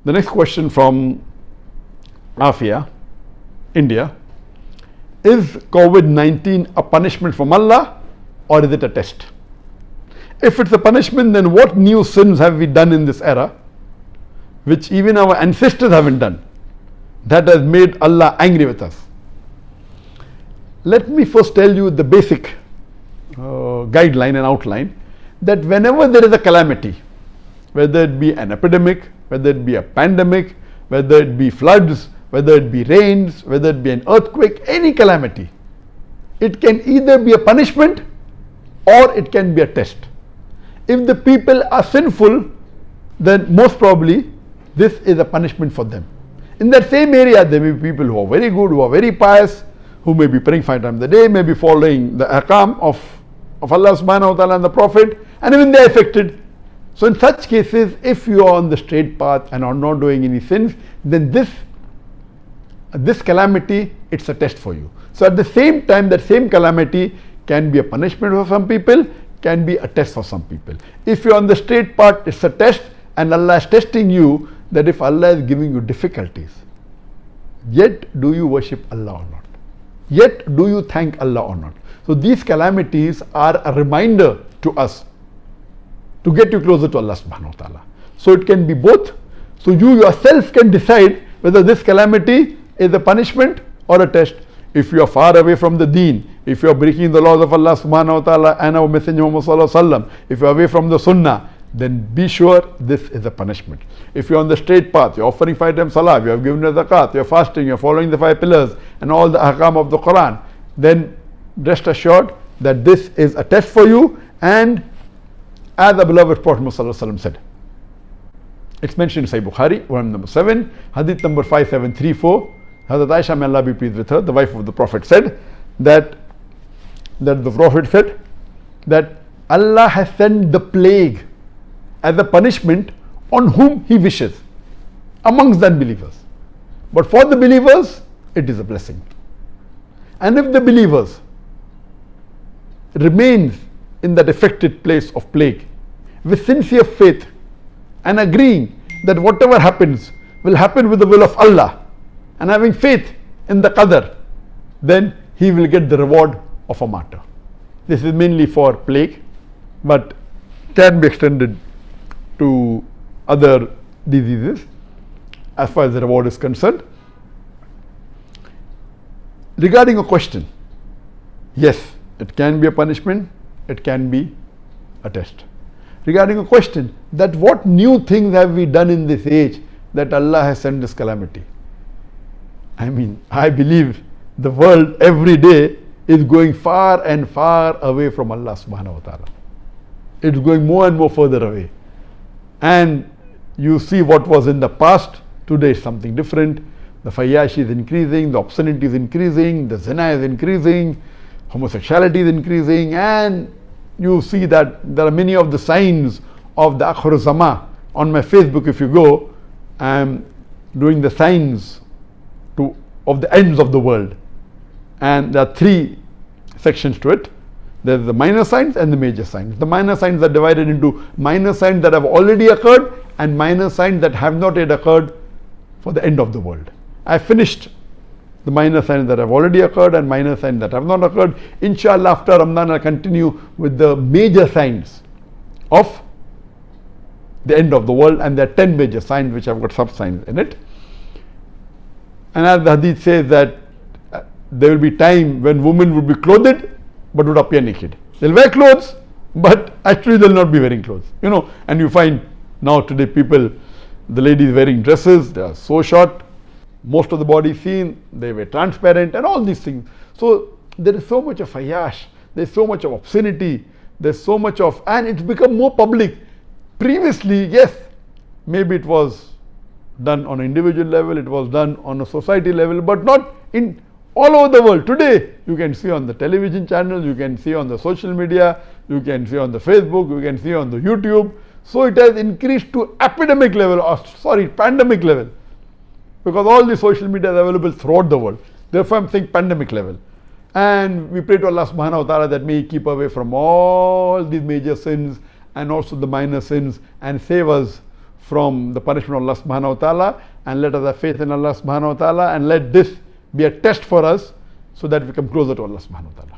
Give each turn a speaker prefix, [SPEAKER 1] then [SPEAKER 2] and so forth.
[SPEAKER 1] The next question from Afia, India. Is COVID-19 a punishment from Allah or is it a test? If it's a punishment, then what new sins have we done in this era which even our ancestors haven't done, that has made Allah angry with us? Let me first tell you the basic guideline and outline, that whenever there is a calamity, whether it be an epidemic, whether it be a pandemic, whether it be floods, whether it be rains, whether it be an earthquake, any calamity, it can either be a punishment or it can be a test. If the people are sinful, then most probably this is a punishment for them. In that same area, there may be people who are very good, who are very pious, who may be praying 5 times a day, may be following the ahkam of Allah subhanahu wa ta'ala and the Prophet, and even they are affected. So in such cases, if you are on the straight path and are not doing any sins, then this calamity, it's a test for you. So at the same time, that same calamity can be a punishment for some people, can be a test for some people. If you are on the straight path, it's a test, and Allah is testing you, that if Allah is giving you difficulties, yet do you worship Allah or not? Yet do you thank Allah or not? So these calamities are a reminder to us to get you closer to Allah subhanahu wa ta'ala. So it can be both. So you yourself can decide whether this calamity is a punishment or a test. If you are far away from the deen, if you are breaking the laws of Allah subhanahu wa ta'ala and our Messenger Muhammad sallallahu alaihi wasallam, if you are away from the sunnah, then be sure this is a punishment. If you are on the straight path, you are offering 5 times salah, you have given the zakat, you are fasting, you are following the 5 pillars and all the ahkam of the Quran, then rest assured that this is a test for you. And as the beloved Prophet Muhammad sallallahu alaihi wasallam said, it's mentioned in Sahih Bukhari, volume number 7, hadith number 5734. Hazrat Aisha, may Allah be pleased with her, the wife of the Prophet, said that the Prophet said that Allah has sent the plague as a punishment on whom He wishes amongst the unbelievers. But for the believers, it is a blessing. And if the believers remain in that affected place of plague with sincere faith and agreeing that whatever happens will happen with the will of Allah, and having faith in the qadar, then he will get the reward of a martyr. This is mainly for plague, but can be extended to other diseases as far as the reward is concerned. Regarding a question, yes, it can be a punishment, it can be a test. Regarding a question, that what new things have we done in this age that Allah has sent this calamity? I mean, I believe the world every day is going far and far away from Allah subhanahu wa ta'ala. It's going more and more further away. And you see what was in the past, today is something different. The fayashi is increasing, the obscenity is increasing, the zina is increasing, homosexuality is increasing, and you see that there are many of the signs of the Akhir Zama. On my Facebook, if you go, I am doing the signs of the ends of the world, and there are 3 sections to it. There is the minor signs and the major signs. The minor signs are divided into minor signs that have already occurred and minor signs that have not yet occurred for the end of the world. I finished the minor signs that have already occurred and minor signs that have not occurred. Inshallah, after Ramadan, I'll continue with the major signs of the end of the world, and there are 10 major signs which have got sub signs in it. And as the hadith says that there will be time when women would be clothed but would appear naked. They'll wear clothes, but actually they'll not be wearing clothes. You know, and you find now today people, the ladies wearing dresses, they are so short, most of the body seen, they were transparent and all these things. So there is so much of fayash, there's so much of obscenity, there's so much of, and it's become more public. Previously, yes, maybe it was done on an individual level, it was done on a society level, but not in all over the world. Today, you can see on the television channels, you can see on the social media, you can see on the Facebook, you can see on the YouTube. So it has increased to epidemic level, or pandemic level, because all the social media is available throughout the world. Therefore, I'm saying pandemic level. And we pray to Allah subhanahu wa ta'ala that may He keep away from all these major sins and also the minor sins, and save us from the punishment of Allah subhanahu wa ta'ala, and let us have faith in Allah subhanahu wa ta'ala, and let this be a test for us so that we come closer to Allah subhanahu wa ta'ala.